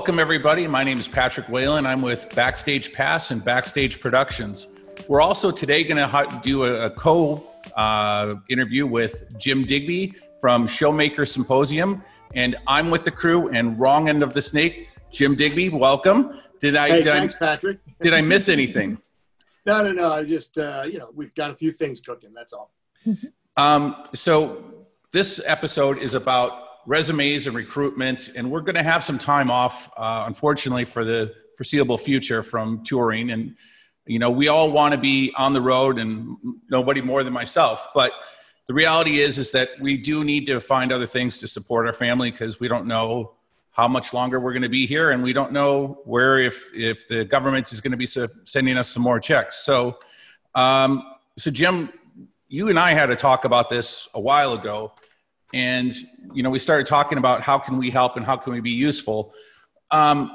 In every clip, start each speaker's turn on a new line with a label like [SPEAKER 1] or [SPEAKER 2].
[SPEAKER 1] Welcome, everybody. My name is Patrick Whalen. I'm with Backstage Pass and Backstage Productions. We're also today going to do a co-interview with Jim Digby from Showmaker Symposium. And I'm with the crew and wrong end of the snake, Jim Digby. Welcome.
[SPEAKER 2] Thanks, Patrick.
[SPEAKER 1] Did I miss anything?
[SPEAKER 2] No. I just, we've got a few things cooking. That's all.
[SPEAKER 1] So this episode is about resumes and recruitment, and we're going to have some time off, unfortunately, for the foreseeable future from touring. And, we all want to be on the road, and nobody more than myself. But the reality is that we do need to find other things to support our family, because we don't know how much longer we're going to be here, and we don't know if the government is going to be sending us some more checks. So Jim, you and I had a talk about this a while ago, and we started talking about how can we help and how can we be useful. Kind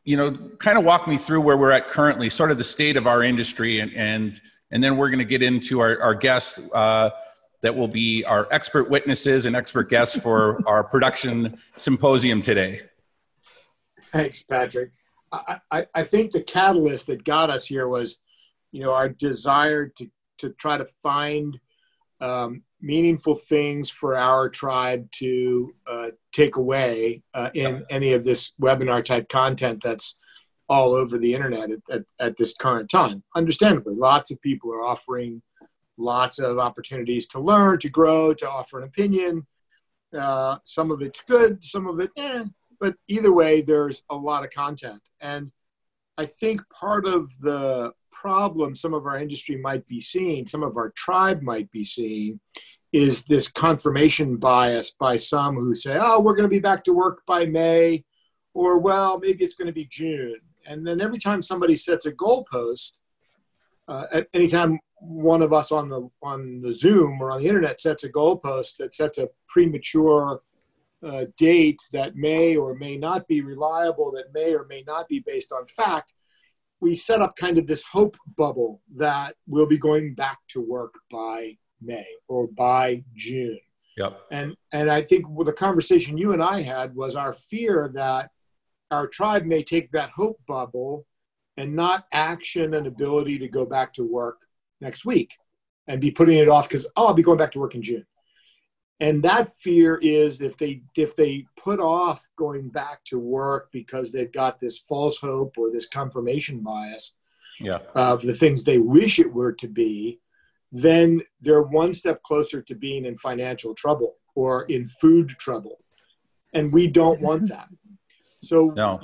[SPEAKER 1] of walk me through where we're at currently, sort of the state of our industry, and then we're going to get into our guests that will be our expert witnesses and expert guests for our production symposium today.
[SPEAKER 2] Thanks, Patrick. I think the catalyst that got us here was, our desire to try to find meaningful things for our tribe to take away in any of this webinar type content that's all over the internet at this current time. Understandably, lots of people are offering lots of opportunities to learn, to grow, to offer an opinion. Some of it's good, some of it, but either way, there's a lot of content. And I think part of the problem some of our industry might be seeing, some of our tribe might be seeing, is this confirmation bias by some who say, oh, we're going to be back to work by May, or, well, maybe it's going to be June. And then every time somebody sets a goalpost, anytime one of us on the Zoom or on the internet sets a goalpost that sets a premature date that may or may not be reliable, that may or may not be based on fact, we set up kind of this hope bubble that we'll be going back to work by May or by June.
[SPEAKER 1] Yep.
[SPEAKER 2] And I think the conversation you and I had was our fear that our tribe may take that hope bubble and not action an ability to go back to work next week and be putting it off because, I'll be going back to work in June. And that fear is if they put off going back to work because they've got this false hope or this confirmation bias of the things they wish it were to be, then they're one step closer to being in financial trouble or in food trouble. And we don't want that. So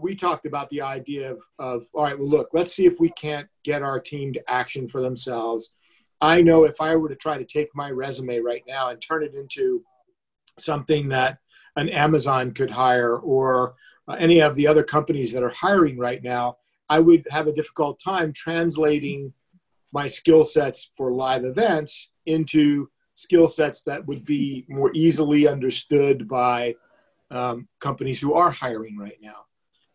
[SPEAKER 2] we talked about the idea of, all right, well, look, let's see if we can't get our team to action for themselves. I know if I were to try to take my resume right now and turn it into something that an Amazon could hire or any of the other companies that are hiring right now, I would have a difficult time translating my skill sets for live events into skill sets that would be more easily understood by companies who are hiring right now.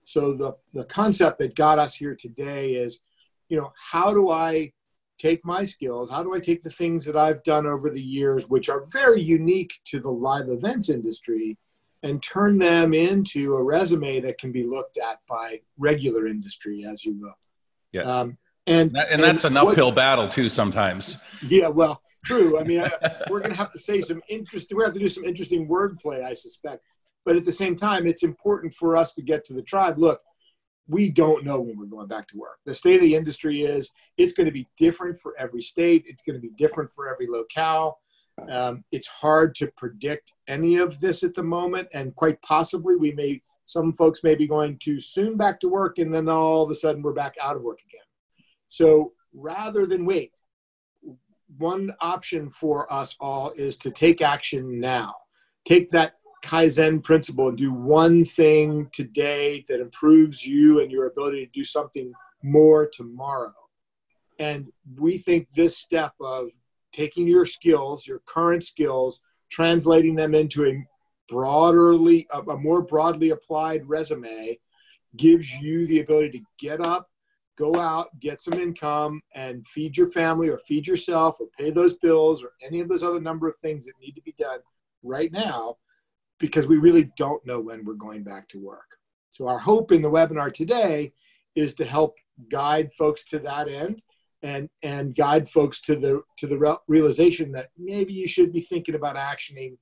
[SPEAKER 2] So the concept that got us here today is, how do I take my skills? How do I take the things that I've done over the years, which are very unique to the live events industry, and turn them into a resume that can be looked at by regular industry, as you will.
[SPEAKER 1] Yeah. And that's an uphill battle too sometimes.
[SPEAKER 2] Yeah, well, true. I mean, we're going to have to say we have to do some interesting wordplay, I suspect. But at the same time, it's important for us to get to the tribe. Look, we don't know when we're going back to work. The state of the industry is, it's going to be different for every state. It's going to be different for every locale. It's hard to predict any of this at the moment. And quite possibly some folks may be going too soon back to work, and then all of a sudden we're back out of work again. So rather than wait, one option for us all is to take action now. Take that Kaizen principle and do one thing today that improves you and your ability to do something more tomorrow. And we think this step of taking your skills, your current skills, translating them into a more broadly applied resume gives you the ability to get up, go out, get some income, and feed your family or feed yourself or pay those bills or any of those other number of things that need to be done right now, because we really don't know when we're going back to work. So our hope in the webinar today is to help guide folks to that end and guide folks to the realization that maybe you should be thinking about actioning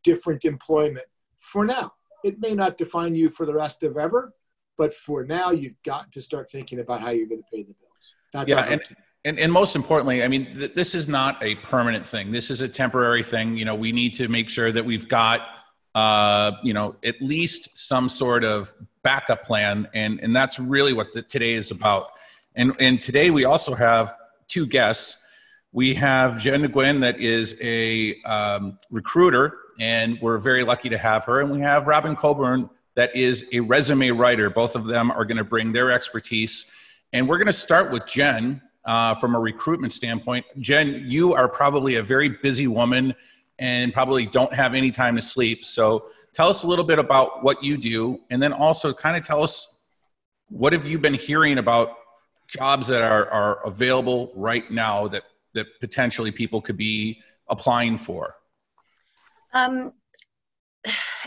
[SPEAKER 2] different employment for now. It may not define you for the rest of ever, but for now, you've got to start thinking about how you're going to pay the bills. That's our hope.
[SPEAKER 1] And most importantly, I mean, this is not a permanent thing. This is a temporary thing. You know, we need to make sure that we've got, you know, at least some sort of backup plan. And that's really what today is about. And today we also have two guests. We have Jenn Nguyen, that is a recruiter, and we're very lucky to have her. And we have Robyn Coburn, that is a resume writer. Both of them are going to bring their expertise. And we're going to start with Jenn from a recruitment standpoint. Jenn, you are probably a very busy woman and probably don't have any time to sleep. So tell us a little bit about what you do, and then also kind of tell us, what have you been hearing about jobs that are available right now that potentially people could be applying for?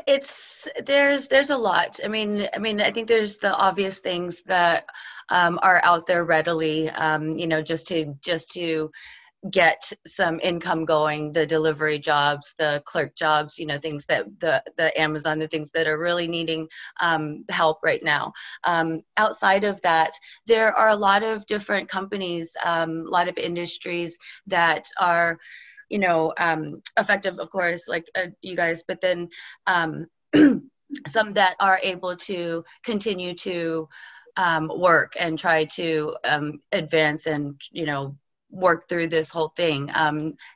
[SPEAKER 3] There's a lot. I mean, I think there's the obvious things that are out there readily, you know, just to get some income going, the delivery jobs, the clerk jobs, you know, things that the Amazon, the things that are really needing help right now. Outside of that, there are a lot of different companies, a lot of industries that are, you know, effective, of course, like you guys, but then some that are able to continue to work and try to advance and, you know, work through this whole thing.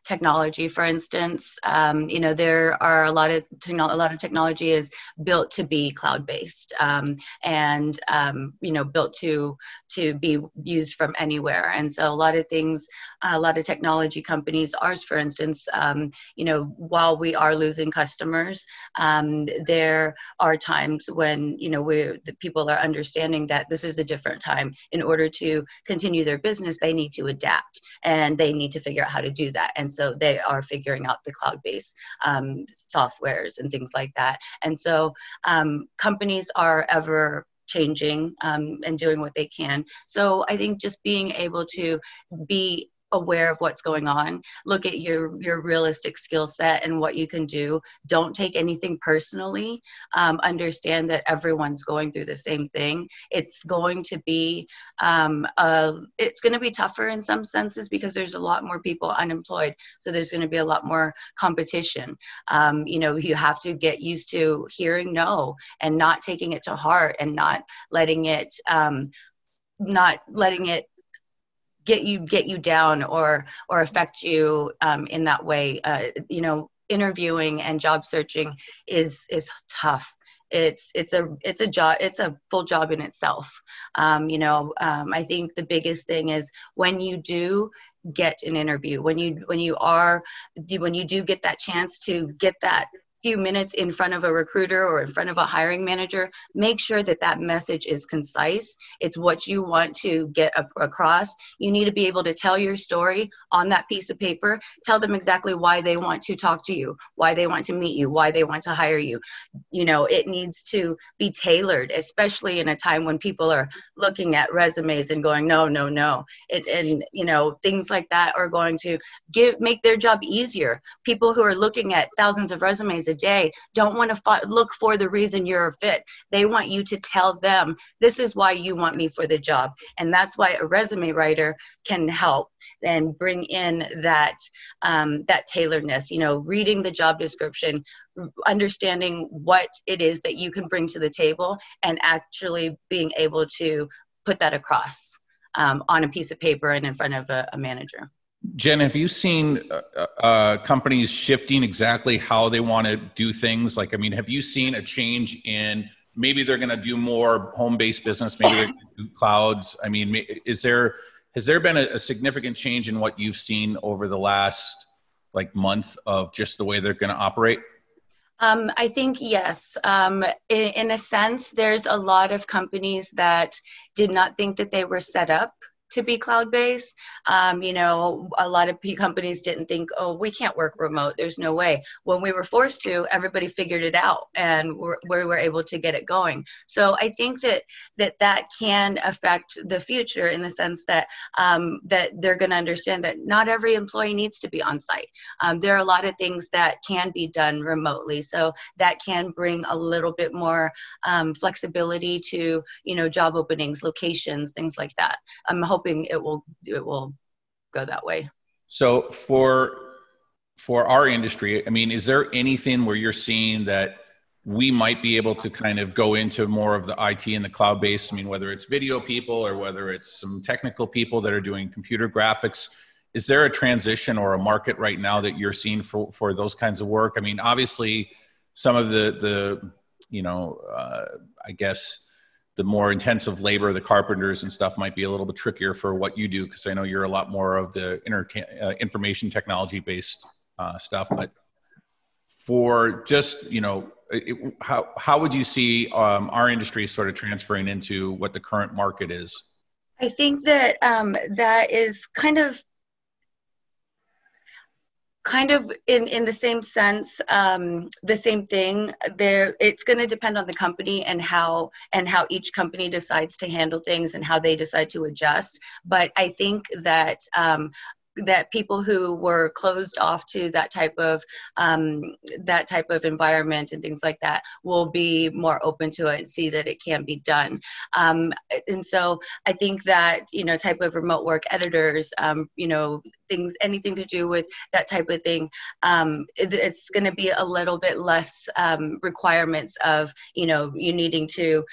[SPEAKER 3] Technology, for instance, you know, there are a lot of technology is built to be cloud-based, and you know, built to be used from anywhere. And so a lot of things, a lot of technology companies, ours, for instance, you know, while we are losing customers, there are times when, you know, the people are understanding that this is a different time. In order to continue their business, they need to adapt. And they need to figure out how to do that. And so they are figuring out the cloud-based softwares and things like that. And so companies are ever changing and doing what they can. So I think just being able to be aware of what's going on, look at your realistic skill set and what you can do. Don't take anything personally. Understand that everyone's going through the same thing. It's going to be tougher in some senses because there's a lot more people unemployed. So there's going to be a lot more competition. You know, you have to get used to hearing no and not taking it to heart and not letting it get you down or affect you in that way. You know, interviewing and job searching is tough. It's a job. It's a full job in itself. You know, I think the biggest thing is when you do get an interview, when you do get that chance to get that few minutes in front of a recruiter or in front of a hiring manager, make sure that that message is concise. It's what you want to get across. You need to be able to tell your story on that piece of paper. Tell them exactly why they want to talk to you, why they want to meet you, why they want to hire you. You know, it needs to be tailored, especially in a time when people are looking at resumes and going, no. And you know, things like that are going to make their job easier. People who are looking at thousands of resumes a day don't want to look for the reason you're a fit. They want you to tell them, this is why you want me for the job. And that's why a resume writer can help and bring in that tailoredness, you know, reading the job description, understanding what it is that you can bring to the table, and actually being able to put that across on a piece of paper and in front of a manager.
[SPEAKER 1] Jenn, have you seen companies shifting exactly how they want to do things? Like, I mean, have you seen a change in maybe they're going to do more home-based business, maybe they're going to do clouds? I mean, has there been a significant change in what you've seen over the last month of just the way they're going to operate?
[SPEAKER 3] I think yes. In a sense, there's a lot of companies that did not think that they were set up to be cloud-based. You know, a lot of companies didn't think, oh, we can't work remote. There's no way. When we were forced to, everybody figured it out, and we were able to get it going. So I think that can affect the future in the sense that that they're going to understand that not every employee needs to be on site. There are a lot of things that can be done remotely. So that can bring a little bit more flexibility to, you know, job openings, locations, things like that. I'm hoping it will go that way.
[SPEAKER 1] So for our industry, I mean, is there anything where you're seeing that we might be able to kind of go into more of the IT and the cloud base? I mean, whether it's video people or whether it's some technical people that are doing computer graphics, is there a transition or a market right now that you're seeing for those kinds of work? I mean, obviously some of the you know, I guess the more intensive labor, the carpenters and stuff might be a little bit trickier for what you do, because I know you're a lot more of the information technology based stuff. But for just, you know, how would you see our industry sort of transferring into what the current market is?
[SPEAKER 3] I think that that is kind of in the same sense, the same thing there. It's going to depend on the company and how each company decides to handle things and how they decide to adjust. But I think that that people who were closed off to that type of environment and things like that will be more open to it and see that it can be done. And so I think that, you know, type of remote work editors, you know, anything to do with that type of thing, it's going to be a little bit less requirements of, you know, you needing to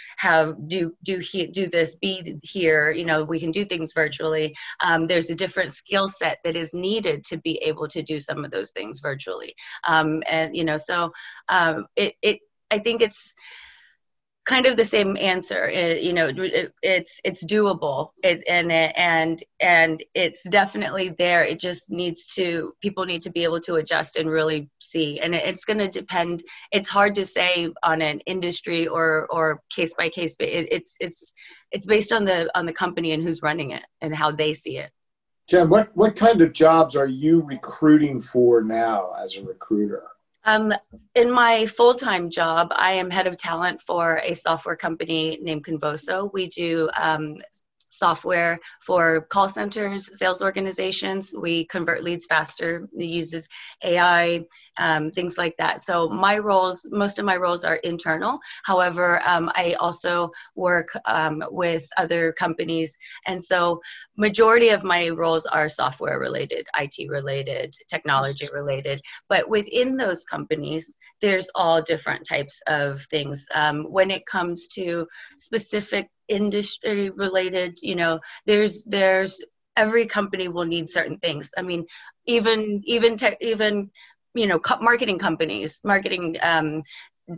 [SPEAKER 3] do this, be here. You know, we can do things virtually. There's a different skill set that is needed to be able to do some of those things virtually. And, you know, so I think it's kind of the same answer. You know, it's doable, and it's definitely there. It just people need to be able to adjust and really see. And it's going to depend. It's hard to say on an industry or case by case, but it's based on the company and who's running it and how they see it.
[SPEAKER 2] Jenn, what kind of jobs are you recruiting for now as a recruiter?
[SPEAKER 3] In my full-time job, I am head of talent for a software company named Convoso. We do software for call centers, sales organizations. We convert leads faster. It uses AI, things like that. So most of my roles are internal. However, I also work with other companies. And so majority of my roles are software related, IT related, technology related. But within those companies, there's all different types of things. When it comes to specific industry related, you know, there's every company will need certain things. I mean, even you know, marketing companies, marketing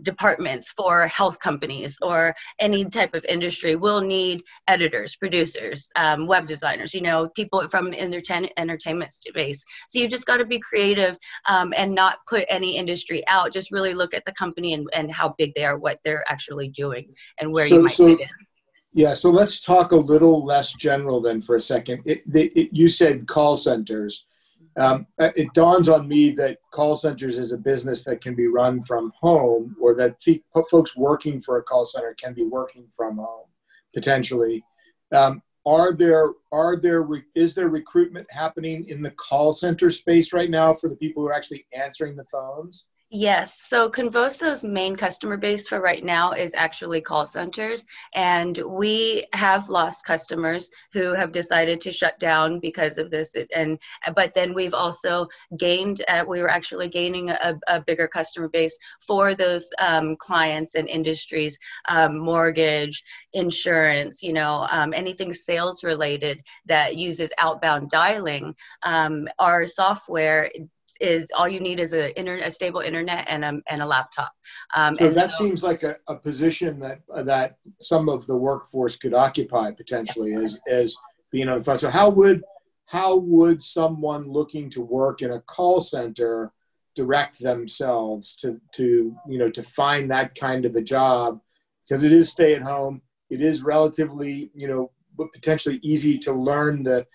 [SPEAKER 3] departments for health companies or any type of industry will need editors, producers, web designers, you know, people from entertainment space. So you just got to be creative and not put any industry out. Just really look at the company and how big they are, what they're actually doing, and where you might fit in.
[SPEAKER 2] Yeah, so let's talk a little less general then for a second. You said call centers. It dawns on me that call centers is a business that can be run from home, or that folks working for a call center can be working from home, potentially. Is there recruitment happening in the call center space right now for the people who are actually answering the phones?
[SPEAKER 3] Yes. So Convoso's main customer base for right now is actually call centers. And we have lost customers who have decided to shut down because of this. But then we've also gained, we were actually gaining a bigger customer base for those clients and industries, mortgage, insurance, you know, anything sales related that uses outbound dialing. Our software is all you need is a stable internet and a laptop.
[SPEAKER 2] So that seems like a position that some of the workforce could occupy potentially as being on the phone. So how would someone looking to work in a call center direct themselves to find that kind of a job? Because it is stay at home. It is relatively, potentially easy to learn the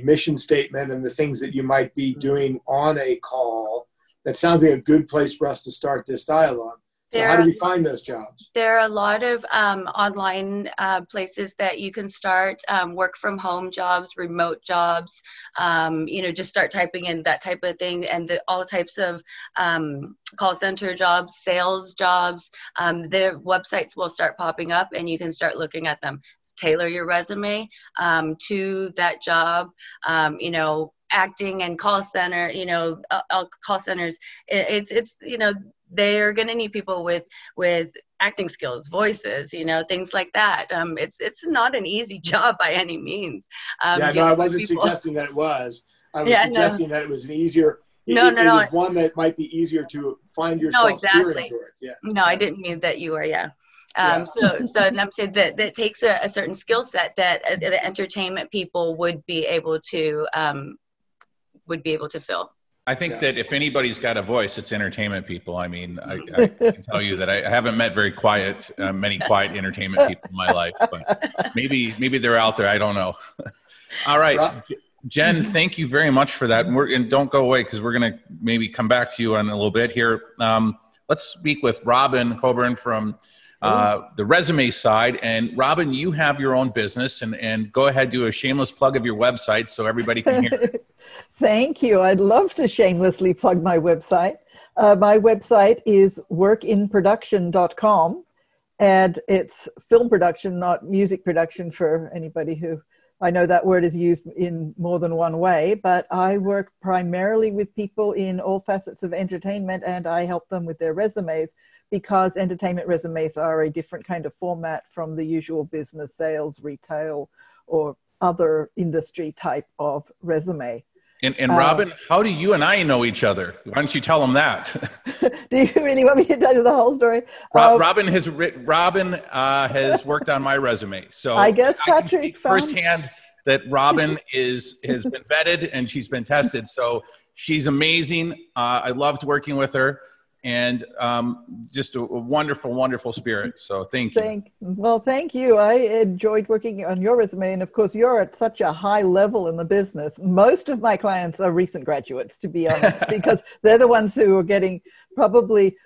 [SPEAKER 2] mission statement and the things that you might be doing on a call. That sounds like a good place for us to start this dialogue. So how do we find those jobs?
[SPEAKER 3] There are a lot of online places that you can start, work from home jobs, remote jobs, just start typing in that type of thing, and all types of call center jobs, sales jobs. Their websites will start popping up and you can start looking at them. Tailor your resume to that job. Acting and call center, call centers, it's they're going to need people with acting skills, voices, things like that. It's not an easy job by any means.
[SPEAKER 2] I wasn't suggesting that it was. I was suggesting that it was an easier. It was one that might be easier to find yourself steering towards. Yeah.
[SPEAKER 3] No, I didn't mean that you were. Yeah. So and I'm saying that takes a certain skill set that the entertainment people would be able to fill.
[SPEAKER 1] I think that if anybody's got a voice, it's entertainment people. I mean, I can tell you that I haven't met many quiet entertainment people in my life, but maybe they're out there. I don't know. All right, Jenn, thank you very much for that. And don't go away because we're going to maybe come back to you in a little bit here. Let's speak with Robyn Coburn from the resume side. And Robyn, you have your own business, and go ahead, do a shameless plug of your website so everybody can hear it.
[SPEAKER 4] Thank you. I'd love to shamelessly plug my website. My website is workinproduction.com, and it's film production, not music production, for anybody who, I know that word is used in more than one way, but I work primarily with people in all facets of entertainment, and I help them with their resumes, because entertainment resumes are a different kind of format from the usual business, sales, retail, or other industry type of resume.
[SPEAKER 1] And Robyn, how do you and I know each other? Why don't you tell them that?
[SPEAKER 4] Do you really want me to tell you the whole story?
[SPEAKER 1] Robyn has worked on my resume, so
[SPEAKER 4] I guess
[SPEAKER 1] I
[SPEAKER 4] Patrick
[SPEAKER 1] can speak firsthand that Robyn has been vetted and she's been tested. So she's amazing. I loved working with her, and just a wonderful, wonderful spirit. So thank you.
[SPEAKER 4] Thank you. I enjoyed working on your resume. And of course, you're at such a high level in the business. Most of my clients are recent graduates, to be honest, because they're the ones who are getting probably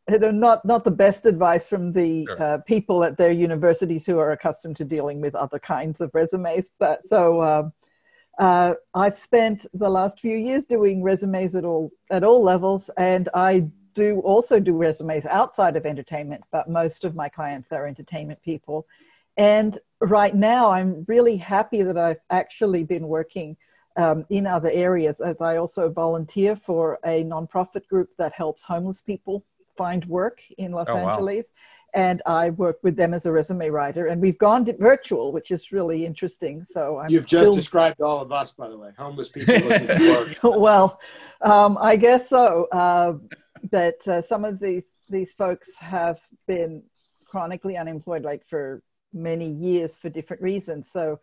[SPEAKER 4] not the best advice from the people at their universities who are accustomed to dealing with other kinds of resumes. But so I've spent the last few years doing resumes at all levels, and I also do resumes outside of entertainment, but most of my clients are entertainment people. And right now, I'm really happy that I've actually been working in other areas, as I also volunteer for a nonprofit group that helps homeless people find work in Los Angeles. And I work with them as a resume writer, and we've gone virtual, which is really interesting. So
[SPEAKER 2] you've just described all of us, by the way, homeless people looking for work.
[SPEAKER 4] Well, I guess so. But some of these folks have been chronically unemployed, like for many years, for different reasons. So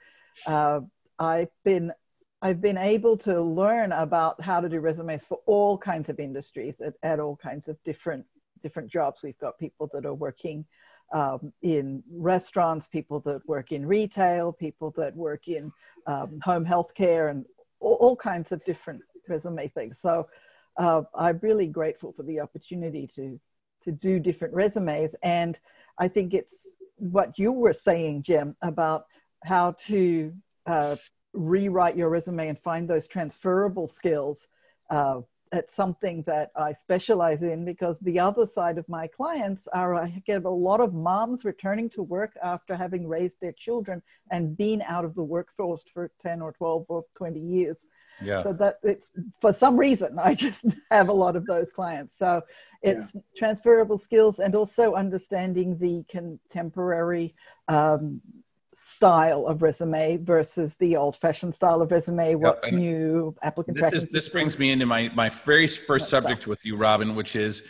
[SPEAKER 4] I've been able to learn about how to do resumes for all kinds of industries at all kinds of different jobs. We've got people that are working in restaurants, people that work in retail, people that work in home health care, and all kinds of different resume things. So I'm really grateful for the opportunity to do different resumes. And I think it's what you were saying, Jim, about how to rewrite your resume and find those transferable skills. It's something that I specialize in, because the other side of my clients I get a lot of moms returning to work after having raised their children and been out of the workforce for 10 or 12 or 20 years. Yeah. So that it's, for some reason, I just have a lot of those clients. So it's transferable skills, and also understanding the contemporary style of resume versus the old-fashioned style of resume. What's new, applicant tracking.
[SPEAKER 1] This brings me into my very first subject with you, Robyn, which is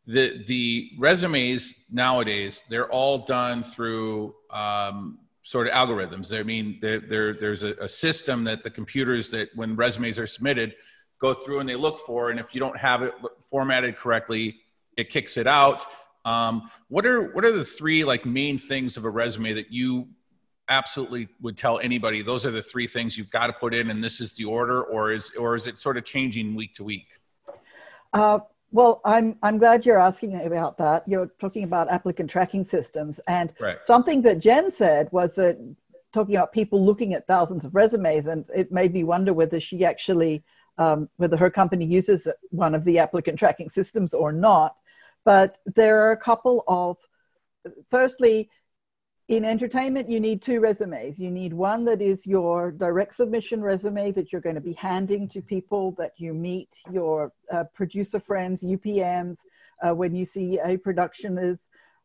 [SPEAKER 1] the resumes nowadays. They're all done through sort of algorithms. I mean, there's a system that the computers, that when resumes are submitted, go through and they look for, and if you don't have it formatted correctly, it kicks it out. What are the three main things of a resume that you absolutely would tell anybody those are the three things you've got to put in, and this is the order, or is it sort of changing week to week?
[SPEAKER 4] Well, I'm glad you're asking about that. You're talking about applicant tracking systems, and
[SPEAKER 1] Right.
[SPEAKER 4] something that Jenn said was that talking about people looking at thousands of resumes, and it made me wonder whether she actually, whether her company uses one of the applicant tracking systems or not. But there are a couple of, firstly, in entertainment, you need two resumes. You need one that is your direct submission resume that you're going to be handing to people that you meet, your producer friends, UPMs, when you see a production is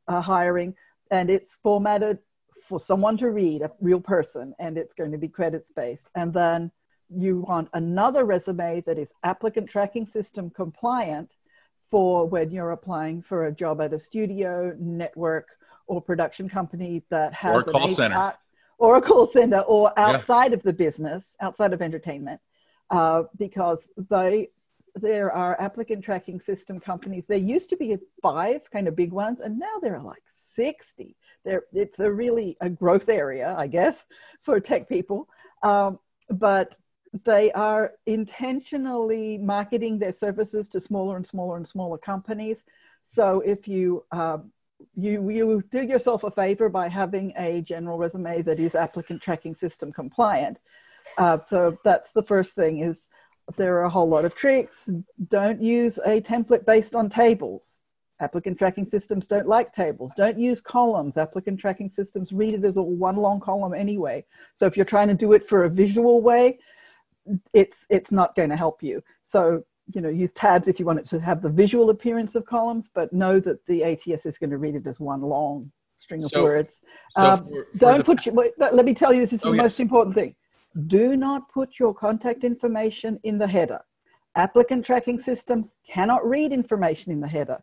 [SPEAKER 4] hiring, and it's formatted for someone to read, a real person, and it's going to be credits based. And then you want another resume that is applicant tracking system compliant for when you're applying for a job at a studio, network, or production company that has
[SPEAKER 1] or a call center,
[SPEAKER 4] or a call center, or outside of the business, outside of entertainment, because there are applicant tracking system companies. There used to be 5 kind of big ones, and now there are like 60. It's really a growth area, I guess, for tech people. But they are intentionally marketing their services to smaller and smaller and smaller companies. So if you you do yourself a favor by having a general resume that is applicant tracking system compliant. So that's the first thing. Is there are a whole lot of tricks. Don't use a template based on tables. Applicant tracking systems don't like tables. Don't use columns. Applicant tracking systems read it as a one long column anyway. So if you're trying to do it for a visual way, it's not going to help you. So, you know, use tabs if you want it to have the visual appearance of columns, but know that the ATS is going to read it as one long string of words. Let me tell you, this is the most important thing. Do not put your contact information in the header. Applicant tracking systems cannot read information in the header.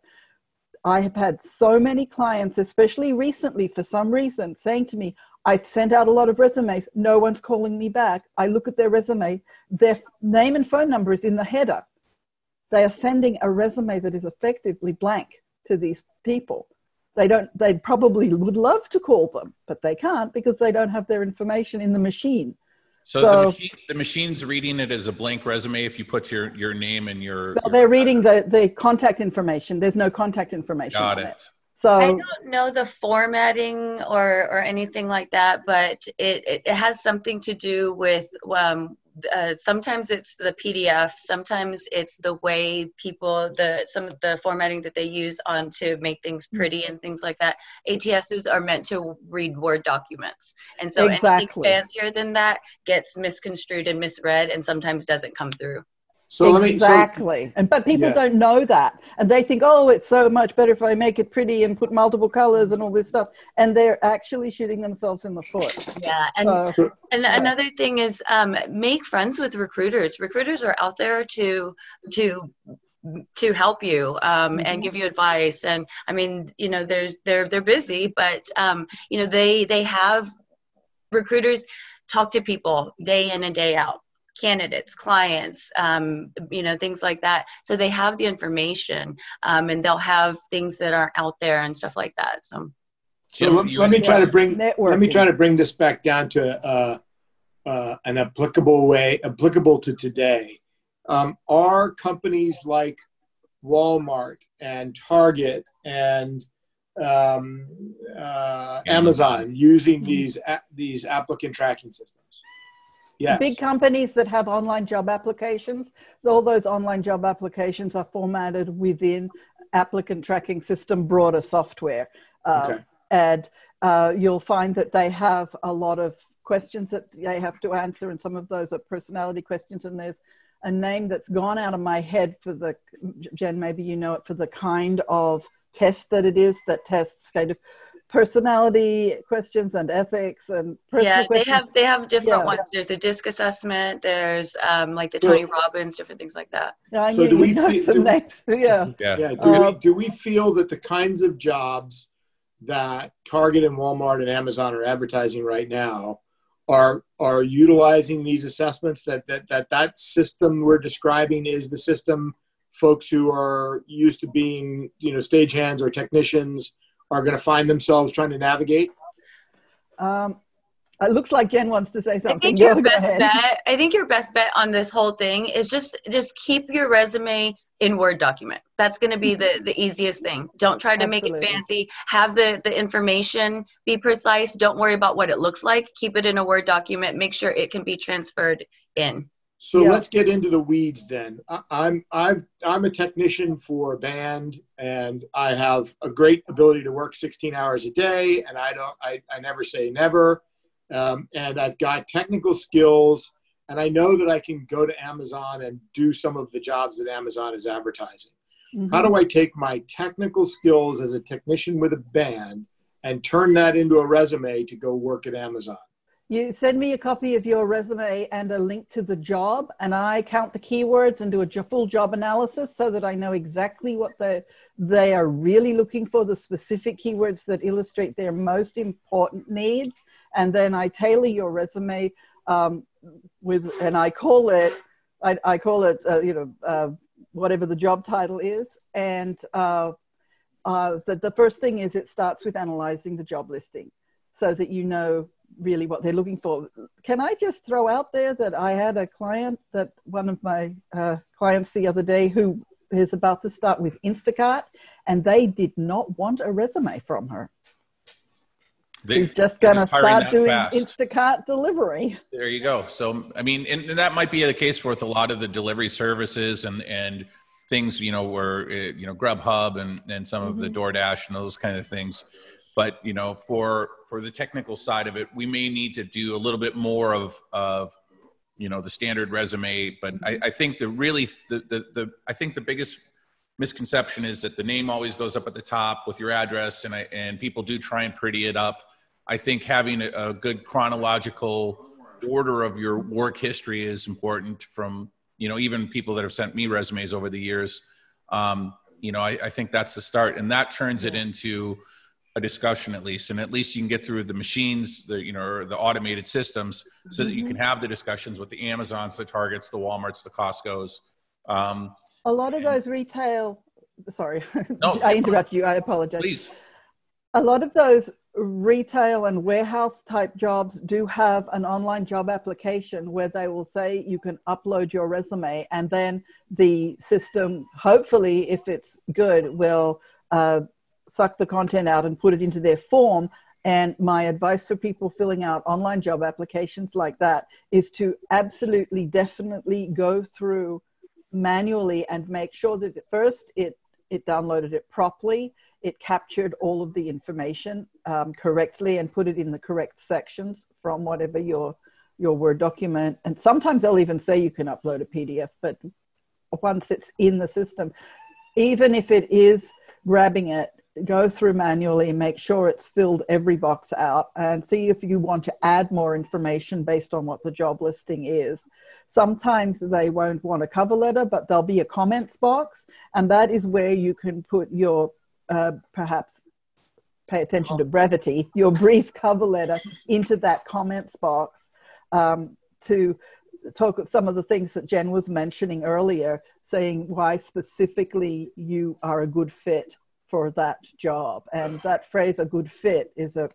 [SPEAKER 4] I have had so many clients, especially recently for some reason, saying to me, I've sent out a lot of resumes. No one's calling me back. I look at their resume. Their name and phone number is in the header. They are sending a resume that is effectively blank to these people. They probably would love to call them, but they can't because they don't have their information in the machine.
[SPEAKER 1] So the machine's reading it as a blank resume if you put your name and your...
[SPEAKER 4] They're reading the contact information. There's no contact information on it. So
[SPEAKER 3] I don't know the formatting or anything like that, but it has something to do with sometimes it's the PDF, sometimes it's the way some of the formatting that they use on to make things pretty and things like that. ATSs are meant to read Word documents, and so anything fancier than that gets misconstrued and misread, and sometimes doesn't come through.
[SPEAKER 4] But people don't know that, and they think, oh, it's so much better if I make it pretty and put multiple colors and all this stuff, and they're actually shooting themselves in the foot.
[SPEAKER 3] Yeah, and another thing is make friends with recruiters. Recruiters are out there to help you and give you advice. And I mean, you know, they're busy, but you know, they have recruiters talk to people day in and day out. Candidates, clients, you know, things like that. So they have the information, and they'll have things that are out there and stuff like that. So
[SPEAKER 2] let me try to bring this back down to an applicable to today. Are companies like Walmart and Target and Amazon using these applicant tracking systems? Yes.
[SPEAKER 4] Big companies that have online job applications, all those online job applications are formatted within applicant tracking system broader software. And you'll find that they have a lot of questions that they have to answer, and some of those are personality questions, and there's a name that's gone out of my head for the, Jen, maybe you know it, for the kind of test that it is that tests kind of personality questions and ethics and personal questions.
[SPEAKER 3] They have different ones. There's a DISC assessment. There's like the Tony Robbins, different things like that.
[SPEAKER 2] Do we feel that the kinds of jobs that Target and Walmart and Amazon are advertising right now are utilizing these assessments? That system we're describing is the system folks who are used to being, you know, stagehands or technicians are going to find themselves trying to navigate?
[SPEAKER 4] I It looks like Jen wants to say something.
[SPEAKER 3] I think your best bet on this whole thing is just keep your resume in Word document. That's going to be the easiest thing. Don't try to make it fancy. Have the information be precise. Don't worry about what it looks like. Keep it in a Word document. Make sure it can be transferred in.
[SPEAKER 2] So let's get into the weeds then. I'm a technician for a band, and I have a great ability to work 16 hours a day, and I never say never. And I've got technical skills, and I know that I can go to Amazon and do some of the jobs that Amazon is advertising. Mm-hmm. How do I take my technical skills as a technician with a band and turn that into a resume to go work at Amazon?
[SPEAKER 4] You send me a copy of your resume and a link to the job, and I count the keywords and do a full job analysis so that I know exactly what they are really looking for, the specific keywords that illustrate their most important needs. And then I tailor your resume and I call it whatever the job title is. And the first thing is it starts with analyzing the job listing so that you know really what they're looking for. Can I just throw out there that I had a client, that one of my clients the other day, who is about to start with Instacart, and they did not want a resume from her. She's just going to start doing Instacart delivery.
[SPEAKER 1] There you go. So, I mean, and that might be the case with a lot of the delivery services and things, where, Grubhub and some of the DoorDash and those kind of things. But, for the technical side of it, we may need to do a little bit more of the standard resume. But I think I think the biggest misconception is that the name always goes up at the top with your address, and people do try and pretty it up. I think having a good chronological order of your work history is important from, even people that have sent me resumes over the years. I think that's the start, and that turns it into a discussion at least. And at least you can get through the machines, or the automated systems, so that you can have the discussions with the Amazons, the Targets, the Walmarts, the Costcos.
[SPEAKER 4] A lot of those retail, sorry,
[SPEAKER 1] no,
[SPEAKER 4] I interrupt you. I apologize.
[SPEAKER 1] Please.
[SPEAKER 4] A lot of those retail and warehouse type jobs do have an online job application where they will say you can upload your resume, and then the system, hopefully, if it's good, will suck the content out and put it into their form. And my advice for people filling out online job applications like that is to absolutely, definitely go through manually and make sure that first it downloaded it properly, it captured all of the information correctly and put it in the correct sections from whatever your Word document. And sometimes they'll even say you can upload a PDF, but once it's in the system, even if it is grabbing it, go through manually, make sure it's filled every box out, and see if you want to add more information based on what the job listing is. Sometimes they won't want a cover letter, but there'll be a comments box, and that is where you can put your, perhaps pay attention to brevity, your brief cover letter into that comments box to talk of some of the things that Jen was mentioning earlier, saying why specifically you are a good fit for that job. And that phrase, a good fit, is a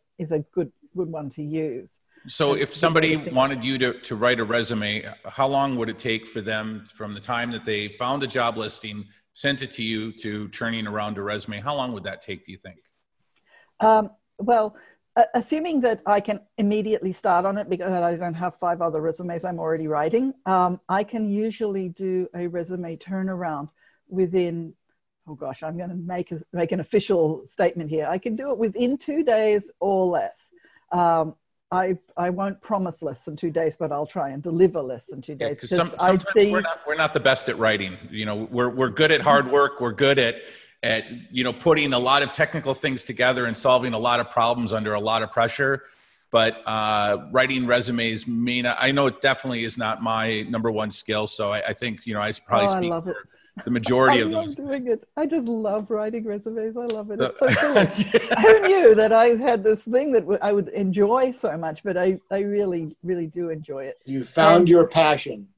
[SPEAKER 4] good one to use.
[SPEAKER 1] So if somebody wanted you to write a resume, how long would it take for them from the time that they found a job listing, sent it to you, to turning around a resume? How long would that take, do you think?
[SPEAKER 4] Well, assuming that I can immediately start on it because I don't have 5 other resumes I'm already writing, I can usually do a resume turnaround within, oh gosh, I'm going to make an official statement here. I can do it within 2 days or less. I won't promise less than 2 days, but I'll try and deliver less than 2 days.
[SPEAKER 1] Because sometimes we're not the best at writing. We're good at hard work. We're good at putting a lot of technical things together and solving a lot of problems under a lot of pressure. But writing resumes I know it definitely is not my number one skill. So I think, I probably speak for the majority of those.
[SPEAKER 4] Doing it. I just love writing resumes. I love it. It's so cool. Who knew that I had this thing that I would enjoy so much, but I really, really do enjoy it.
[SPEAKER 2] You found your passion.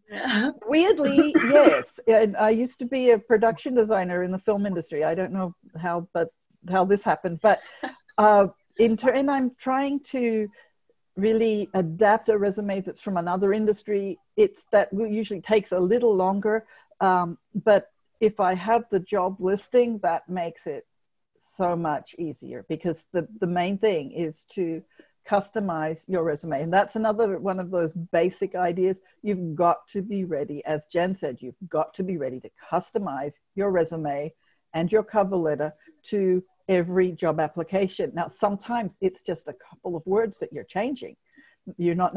[SPEAKER 4] Weirdly, yes. And I used to be a production designer in the film industry. I don't know how this happened, but in turn, I'm trying to really adapt a resume that's from another industry, that usually takes a little longer. But if I have the job listing, that makes it so much easier, because the main thing is to customize your resume. And that's another one of those basic ideas. You've got to be ready. As Jenn said, you've got to be ready to customize your resume and your cover letter to every job application. Now, sometimes it's just a couple of words that you're changing. You're not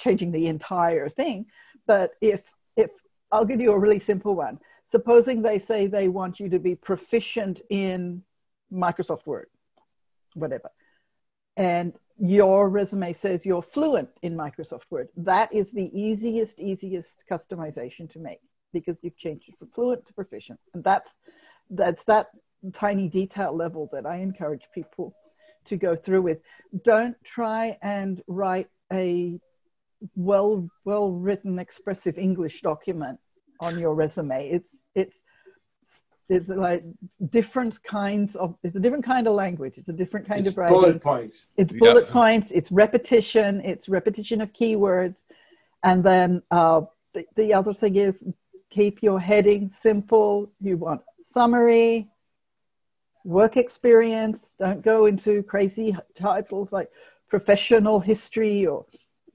[SPEAKER 4] changing the entire thing. But if I'll give you a really simple one. Supposing they say they want you to be proficient in Microsoft Word, whatever, and your resume says you're fluent in Microsoft Word. That is the easiest customization to make, because you've changed it from fluent to proficient. And that's that tiny detail level that I encourage people to go through with. Don't try and write a well-written, expressive English document on your resume. It's like different kinds of, it's a different kind of language. It's a different kind of writing.
[SPEAKER 2] Bullet points.
[SPEAKER 4] It's bullet points. It's repetition of keywords. And then the other thing is, keep your heading simple. You want summary, work experience. Don't go into crazy titles like professional history, or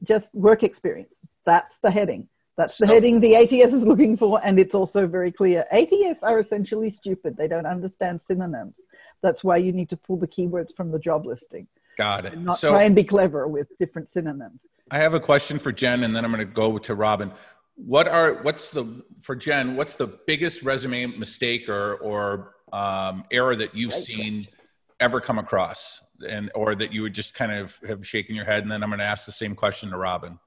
[SPEAKER 4] just work experience. That's the heading. That's the heading the ATS is looking for, and it's also very clear. ATS are essentially stupid. They don't understand synonyms. That's why you need to pull the keywords from the job listing.
[SPEAKER 1] Got it.
[SPEAKER 4] And not try and be clever with different synonyms.
[SPEAKER 1] I have a question for Jenn, and then I'm going to go to Robyn. For Jenn, what's the biggest resume mistake or error that you've seen ever come across, or that you would just kind of have shaken your head? And then I'm going to ask the same question to Robyn.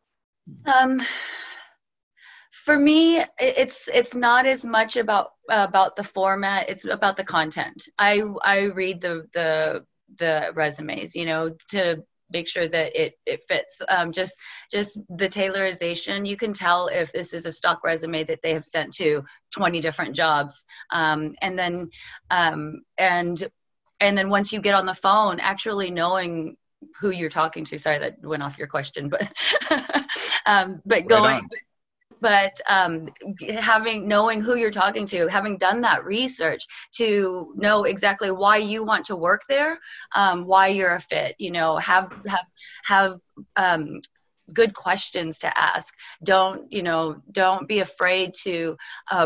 [SPEAKER 3] For me, it's not as much about the format. It's about the content. I read the resumes, to make sure that it fits. Just the tailorization. You can tell if this is a stock resume that they have sent to 20 different jobs, and then once you get on the phone, actually knowing who you're talking to. Sorry, that went off your question, but knowing who you're talking to, having done that research to know exactly why you want to work there, why you're a fit, have good questions to ask. Don't be afraid to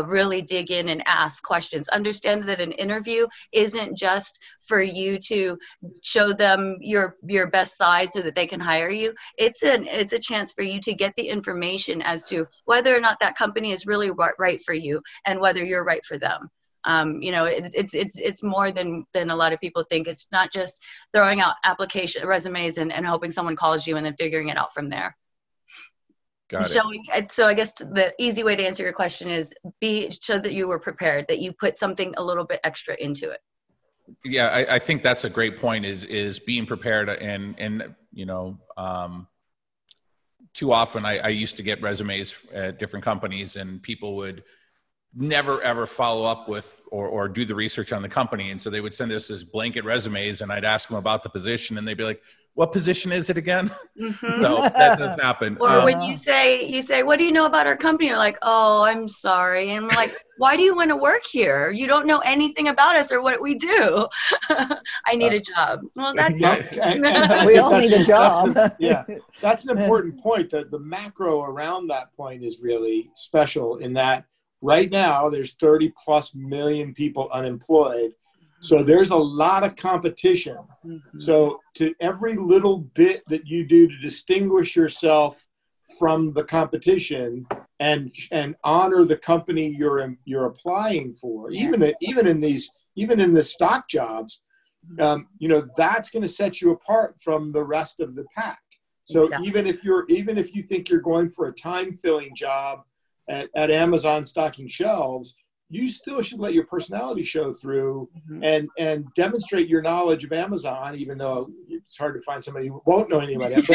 [SPEAKER 3] really dig in and ask questions. Understand that an interview isn't just for you to show them your best side so that they can hire you. It's a chance for you to get the information as to whether or not that company is really right for you, and whether you're right for them. It's more than a lot of people think. It's not just throwing out resumes and hoping someone calls you and then figuring it out from there.
[SPEAKER 1] Got it.
[SPEAKER 3] So I guess the easy way to answer your question is show that you were prepared, that you put something a little bit extra into it.
[SPEAKER 1] Yeah, I think that's a great point, is being prepared. And too often I used to get resumes at different companies, and people would never ever follow up with or do the research on the company, and so they would send us as blanket resumes, and I'd ask them about the position, and they'd be like, "What position is it again?" Mm-hmm. So that does happen.
[SPEAKER 3] Or when you say, "What do you know about our company?" You're like, "Oh, I'm sorry," and I'm like, "Why do you want to work here? You don't know anything about us or what we do." I need a job. Well, that's
[SPEAKER 4] we all need a job.
[SPEAKER 2] That's an important point. The macro around that point is really special, in that right now there's 30 plus million people unemployed. So there's a lot of competition. Mm-hmm. So to every little bit that you do to distinguish yourself from the competition and honor the company you're applying for, even in the stock jobs, that's going to set you apart from the rest of the pack. So exactly. even if you think you're going for a time-filling job at Amazon stocking shelves, you still should let your personality show through, mm-hmm. and demonstrate your knowledge of Amazon, even though it's hard to find somebody who won't know anything about it.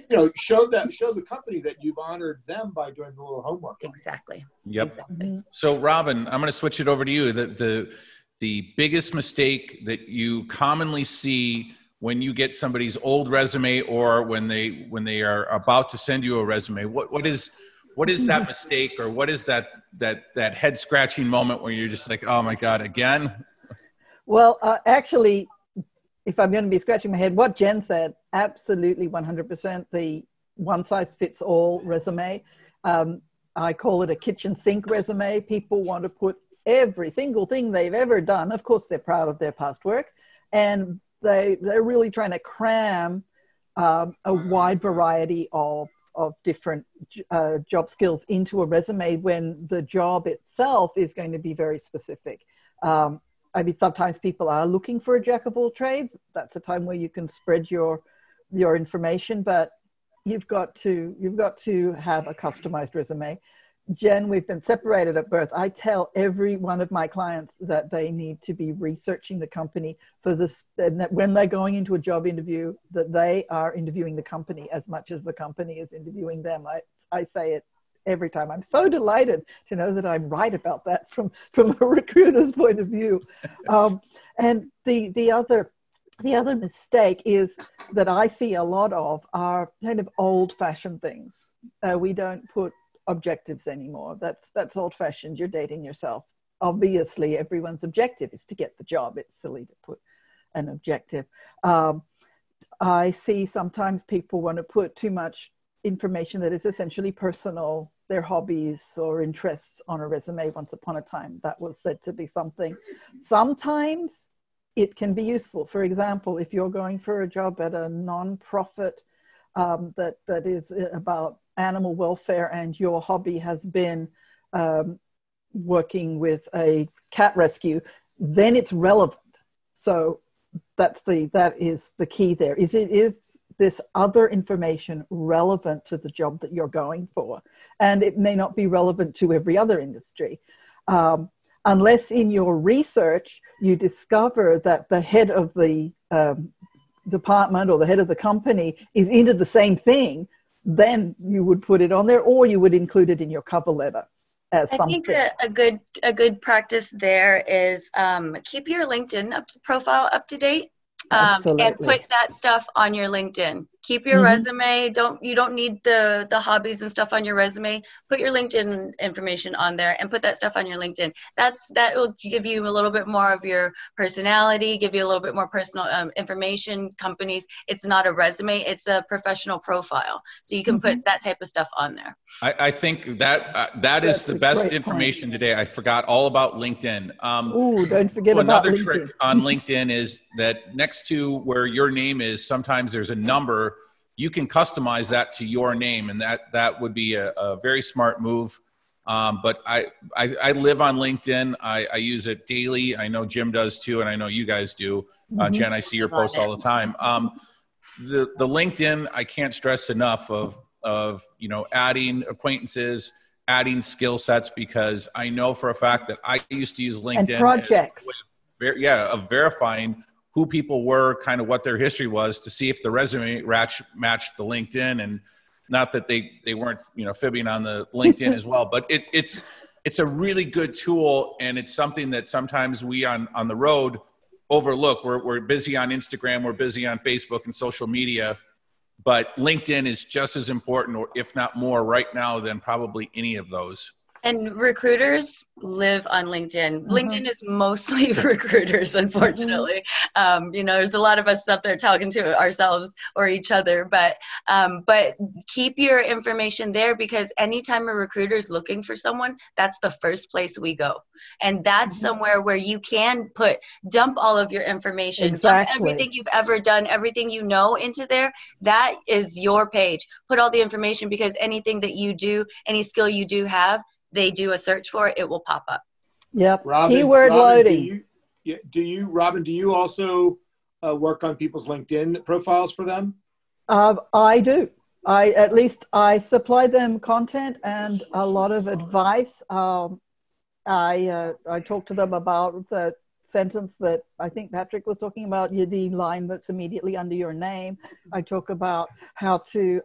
[SPEAKER 2] But show the company that you've honored them by doing a little homework.
[SPEAKER 3] Exactly.
[SPEAKER 1] Yep.
[SPEAKER 3] Exactly.
[SPEAKER 1] So Robyn, I'm going to switch it over to you. The biggest mistake that you commonly see when you get somebody's old resume, or when they are about to send you a resume? What is that mistake, or what is that head scratching moment where you're just like, oh my God, again?
[SPEAKER 4] Well, actually, if I'm going to be scratching my head, what Jenn said, absolutely 100%, the one size fits all resume. I call it a kitchen sink resume. People want to put every single thing they've ever done. Of course, they're proud of their past work, and they're really trying to cram a wide variety of different job skills into a resume when the job itself is going to be very specific. I mean, sometimes people are looking for a jack of all trades. That's a time where you can spread your information, but you've got to have a customized resume. Jenn, we've been separated at birth. I tell every one of my clients that they need to be researching the company for this, and that when they're going into a job interview, that they are interviewing the company as much as the company is interviewing them. I say it every time. I'm so delighted to know that I'm right about that from a recruiter's point of view. And the other mistake is that I see a lot of are kind of old-fashioned things. We don't put objectives anymore. That's old-fashioned. You're dating yourself. Obviously, everyone's objective is to get the job. It's silly to put an objective. I see sometimes people want to put too much information that is essentially personal, their hobbies or interests on a resume. Once upon a time, that was said to be something. Sometimes it can be useful. For example, if you're going for a job at a non-profit that is about animal welfare, and your hobby has been working with a cat rescue, then it's relevant. So that is the key there. Is this other information relevant to the job that you're going for? And it may not be relevant to every other industry. Unless in your research you discover that the head of the department or the head of the company is into the same thing, then you would put it on there, or you would include it in your cover letter as something.
[SPEAKER 3] I think a good practice there is keep your LinkedIn profile up to date. And put that stuff on your LinkedIn. Keep your resume. You don't need the hobbies and stuff on your resume. Put your LinkedIn information on there and put that stuff on your LinkedIn. That will give you a little bit more of your personality, give you a little bit more personal information. Companies, it's not a resume, it's a professional profile. So you can put that type of stuff on there. I
[SPEAKER 1] think that is the best information today. I forgot all about LinkedIn.
[SPEAKER 4] Don't forget about
[SPEAKER 1] another
[SPEAKER 4] LinkedIn.
[SPEAKER 1] trick on LinkedIn is that next to where your name is, sometimes there's a number. You can customize that to your name, and that would be a very smart move. But I live on LinkedIn. I use it daily. I know Jim does too, and I know you guys do. Jenn, I see your posts all the time. The LinkedIn, I can't stress enough of adding acquaintances, adding skill sets, because I know for a fact that I used to use LinkedIn
[SPEAKER 4] and projects.
[SPEAKER 1] Of verifying who people were, kind of what their history was, to see if the resume matched the LinkedIn. And not that they weren't fibbing on the LinkedIn as well, but it's a really good tool, and it's something that sometimes we on the road overlook. We're busy on Instagram, we're busy on Facebook and social media, but LinkedIn is just as important, or if not more right now, than probably any of those.
[SPEAKER 3] And recruiters live on LinkedIn. LinkedIn is mostly recruiters, unfortunately. There's a lot of us up there talking to ourselves or each other, but keep your information there, because anytime a recruiter is looking for someone, that's the first place we go. And that's somewhere where you can dump all of your information, dump everything you've ever done, everything you know into there. That is your page. Put all the information, because anything that you do, any skill you do have, they do a search for it, it will pop up.
[SPEAKER 4] Yep. Keyword loading.
[SPEAKER 2] Robyn, do you also work on people's LinkedIn profiles for them?
[SPEAKER 4] I do. I supply them content and a lot of advice. I talk to them about the sentence that I think Patrick was talking about, the line that's immediately under your name. I talk about how to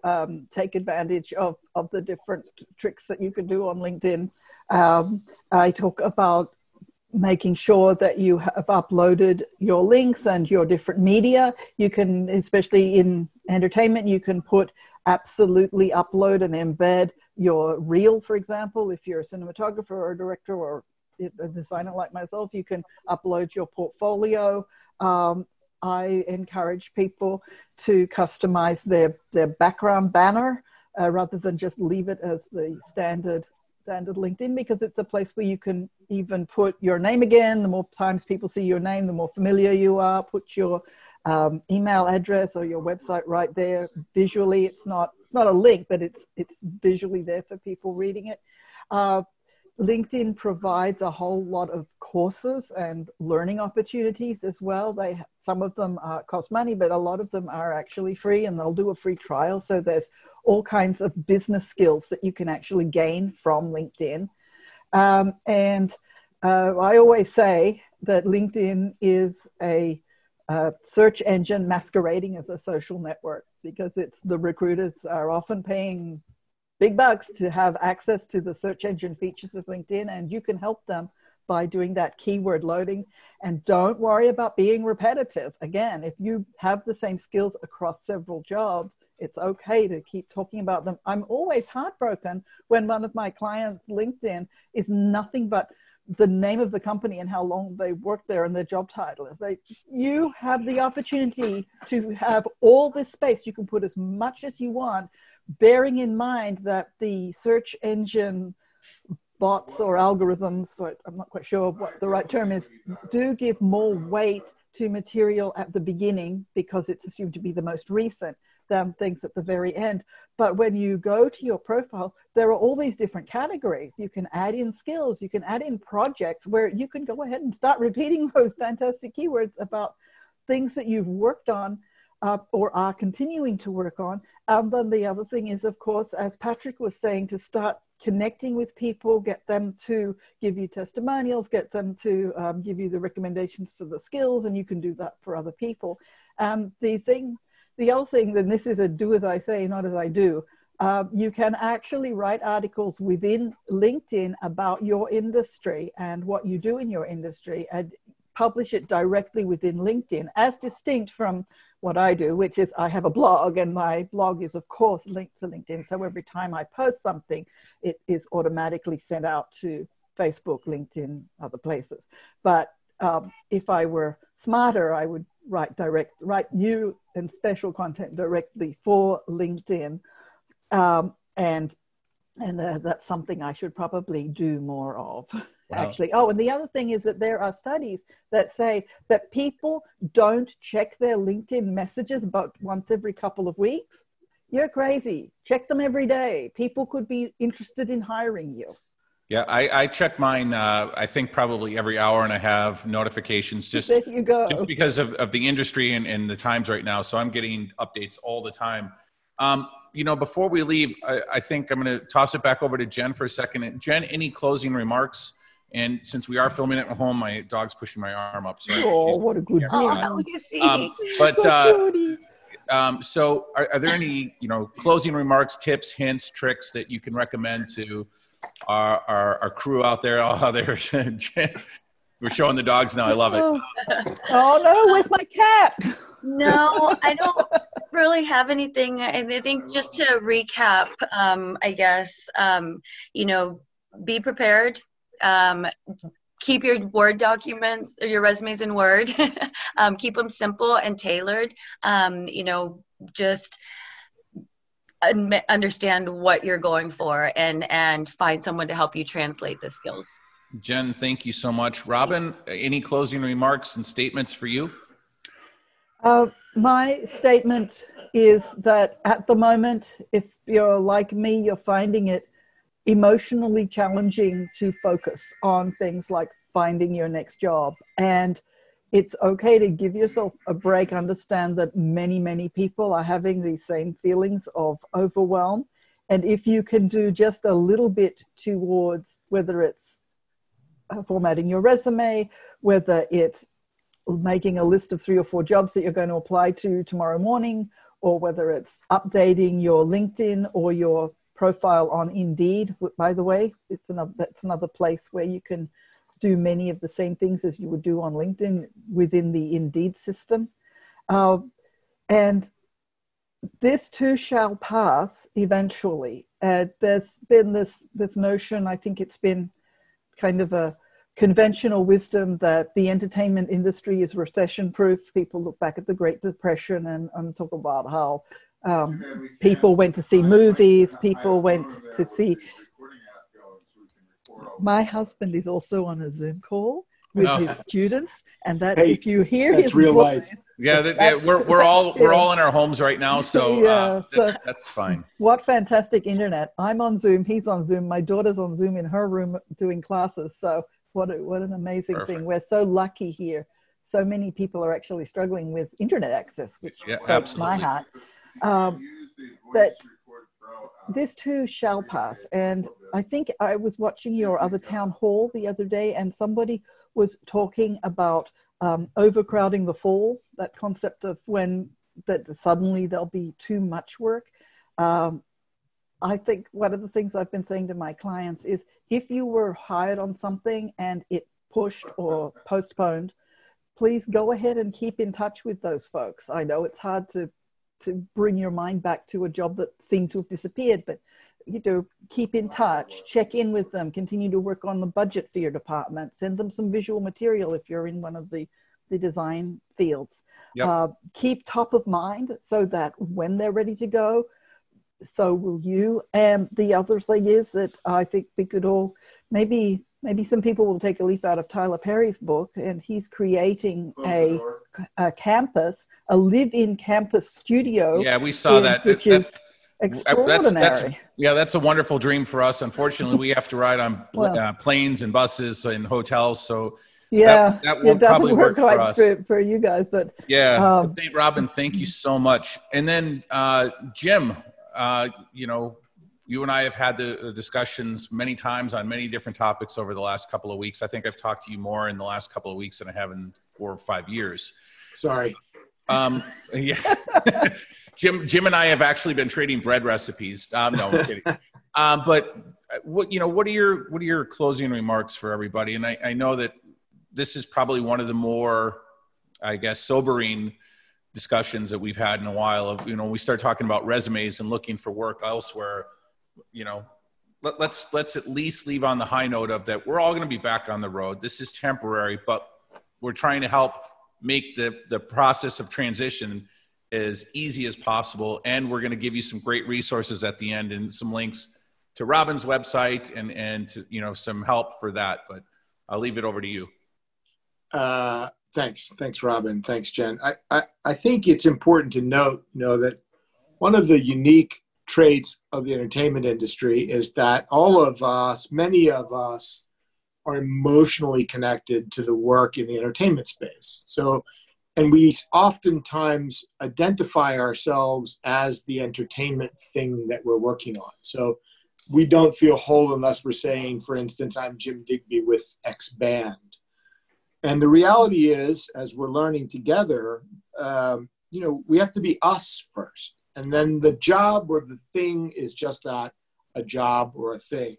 [SPEAKER 4] take advantage of the different tricks that you can do on LinkedIn. I talk about making sure that you have uploaded your links and your different media. You can, especially in entertainment, you can absolutely upload and embed your reel, for example. If you're a cinematographer or a director or a designer like myself, you can upload your portfolio. I encourage people to customize their background banner rather than just leave it as the standard LinkedIn, because it's a place where you can even put your name again. The more times people see your name, the more familiar you are. Put your email address or your website right there visually. It's not a link, but it's visually there for people reading it. LinkedIn provides a whole lot of courses and learning opportunities as well. Some of them cost money, but a lot of them are actually free, and they'll do a free trial. So there's all kinds of business skills that you can actually gain from LinkedIn. And I always say that LinkedIn is a search engine masquerading as a social network, because the recruiters are often paying big bucks to have access to the search engine features of LinkedIn, and you can help them by doing that keyword loading. And don't worry about being repetitive. Again, if you have the same skills across several jobs, it's okay to keep talking about them. I'm always heartbroken when one of my clients' LinkedIn is nothing but the name of the company and how long they worked there and their job title is. You have the opportunity to have all this space. You can put as much as you want, bearing in mind that the search engine bots or algorithms, so I'm not quite sure what the right term is, do give more weight to material at the beginning because it's assumed to be the most recent than things at the very end. But when you go to your profile, there are all these different categories. You can add in skills, you can add in projects where you can go ahead and start repeating those fantastic keywords about things that you've worked on or are continuing to work on. And then the other thing is, of course, as Patrick was saying, to start connecting with people, get them to give you testimonials, get them to give you the recommendations for the skills, and you can do that for other people. The other thing, then this is a do as I say, not as I do. You can actually write articles within LinkedIn about your industry and what you do in your industry, and publish it directly within LinkedIn, as distinct from what I do, which is I have a blog, and my blog is of course linked to LinkedIn. So every time I post something, it is automatically sent out to Facebook, LinkedIn, other places. But if I were smarter, I would write new and special content directly for LinkedIn. And that's something I should probably do more of. Wow. Actually. Oh, and the other thing is that there are studies that say that people don't check their LinkedIn messages about once every couple of weeks. You're crazy. Check them every day. People could be interested in hiring you.
[SPEAKER 1] Yeah, I check mine, I think probably every hour and a half notifications, just,
[SPEAKER 4] there you go.
[SPEAKER 1] Just because of the industry and the times right now. So I'm getting updates all the time. Before we leave, I think I'm going to toss it back over to Jenn for a second. Jenn, any closing remarks? And since we are filming it at home, my dog's pushing my arm up. So
[SPEAKER 4] what a good
[SPEAKER 3] dog.
[SPEAKER 1] So are there any, closing remarks, tips, hints, tricks that you can recommend to our crew out there? Oh, there's we're showing the dogs now. I love it.
[SPEAKER 4] Oh no, where's my cat?
[SPEAKER 3] No, I don't really have anything. And I think just to recap, I guess, be prepared. Keep your Word documents or your resumes in Word. Keep them simple and tailored. Just understand what you're going for and find someone to help you translate the skills.
[SPEAKER 1] Jenn, thank you so much. Robyn, any closing remarks and statements for you?
[SPEAKER 4] My statement is that at the moment, if you're like me, you're finding it emotionally challenging to focus on things like finding your next job. And it's okay to give yourself a break. Understand that many, many people are having these same feelings of overwhelm. And if you can do just a little bit towards, whether it's formatting your resume, whether it's making a list of 3 or 4 jobs that you're going to apply to tomorrow morning, or whether it's updating your LinkedIn or your profile on Indeed. By the way, that's another place where you can do many of the same things as you would do on LinkedIn within the Indeed system. And this too shall pass eventually. There's been this notion, I think it's been kind of a conventional wisdom that the entertainment industry is recession proof. People look back at the Great Depression and talk about how people went to see movies, people went to see. My husband is also on a Zoom call with his students, and that if you hear his
[SPEAKER 2] real
[SPEAKER 4] voice,
[SPEAKER 2] life.
[SPEAKER 1] Yeah, we're all in our homes right now, so that's fine.
[SPEAKER 4] What fantastic internet! I'm on Zoom, he's on Zoom. My daughter's on Zoom in her room doing classes. So what an amazing thing! We're so lucky here. So many people are actually struggling with internet access, which breaks my heart. But this too shall pass. And I think I was watching your other town hall the other day, and somebody was talking about overcrowding the fall, that concept of that suddenly there'll be too much work. I think one of the things I've been saying to my clients is, if you were hired on something and it pushed or postponed, please go ahead and keep in touch with those folks. I know it's hard to bring your mind back to a job that seemed to have disappeared, but keep in touch, check in with them, continue to work on the budget for your department, send them some visual material if you're in one of the design fields. Keep top of mind so that when they're ready to go, so will you. And the other thing is that I think we could all, maybe some people will take a leaf out of Tyler Perry's book, and he's creating a campus, a live-in campus studio.
[SPEAKER 1] Yeah, we saw that.
[SPEAKER 4] Which is extraordinary.
[SPEAKER 1] That's a wonderful dream for us. Unfortunately, we have to ride on planes and buses and hotels, so that won't probably work for us.
[SPEAKER 4] For you guys, but
[SPEAKER 1] Robyn, thank you so much. And then Jim, you and I have had the discussions many times on many different topics over the last couple of weeks. I think I've talked to you more in the last couple of weeks than I have in 4 or 5 years.
[SPEAKER 2] Sorry.
[SPEAKER 1] Jim and I have actually been trading bread recipes. No, I'm kidding. But what are your closing remarks for everybody? And I know that this is probably one of the more, I guess, sobering discussions that we've had in a while of, we start talking about resumes and looking for work elsewhere. Let's at least leave on the high note of that we're all going to be back on the road. This is temporary, but we're trying to help make the process of transition as easy as possible. And we're going to give you some great resources at the end and some links to Robyn's website and to, some help for that. But I'll leave it over to you.
[SPEAKER 2] Thanks, Robyn. Thanks, Jenn. I think it's important to note, that one of the unique traits of the entertainment industry is that many of us are emotionally connected to the work in the entertainment space. So, and we oftentimes identify ourselves as the entertainment thing that we're working on. So we don't feel whole unless we're saying, for instance, I'm Jim Digby with X band. And the reality is, as we're learning together, we have to be us first. And then the job or the thing is just that, a job or a thing.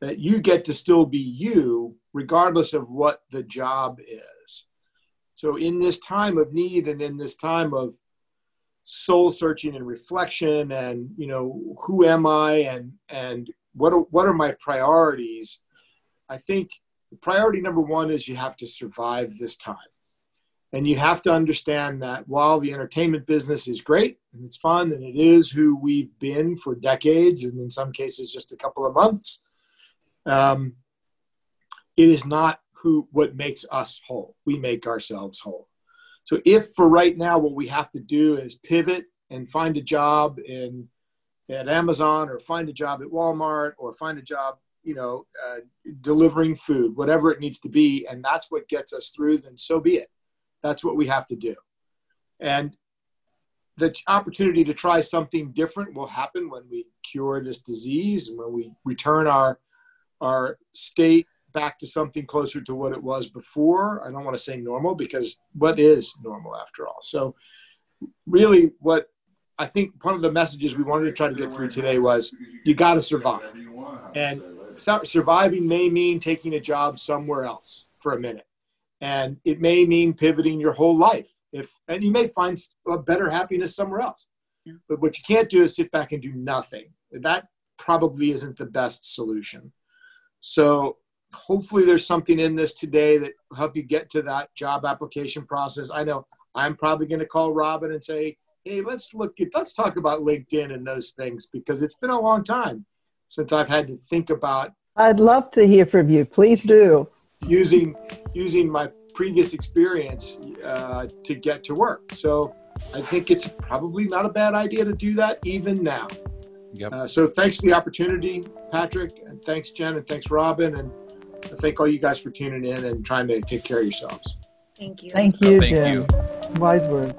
[SPEAKER 2] That you get to still be you, regardless of what the job is. So in this time of need and in this time of soul searching and reflection and, who am I and what are my priorities? I think priority number one is you have to survive this time. And you have to understand that while the entertainment business is great and it's fun and it is who we've been for decades and in some cases just a couple of months, it is not what makes us whole. We make ourselves whole. So if for right now what we have to do is pivot and find a job at Amazon or find a job at Walmart or find a job delivering food, whatever it needs to be, and that's what gets us through, then so be it. That's what we have to do. And the opportunity to try something different will happen when we cure this disease and when we return our state back to something closer to what it was before. I don't want to say normal, because what is normal after all? So really what I think one of the messages we wanted to try to get through today was you got to survive. And surviving may mean taking a job somewhere else for a minute. And it may mean pivoting your whole life. And you may find a better happiness somewhere else. Yeah. But what you can't do is sit back and do nothing. That probably isn't the best solution. So hopefully there's something in this today that will help you get to that job application process. I know I'm probably going to call Robyn and say, hey, let's talk about LinkedIn and those things, because it's been a long time since I've had to think about.
[SPEAKER 4] I'd love to hear from you. Please do.
[SPEAKER 2] Using my previous experience to get to work. So I think it's probably not a bad idea to do that even now.
[SPEAKER 1] Yep.
[SPEAKER 2] So thanks for the opportunity, Patrick, and thanks, Jenn, and thanks, Robyn, and I thank all you guys for tuning in and trying to take care of yourselves.
[SPEAKER 3] Thank you.
[SPEAKER 4] Thank you,
[SPEAKER 1] Thank
[SPEAKER 4] Jim.
[SPEAKER 1] you.
[SPEAKER 4] Wise words.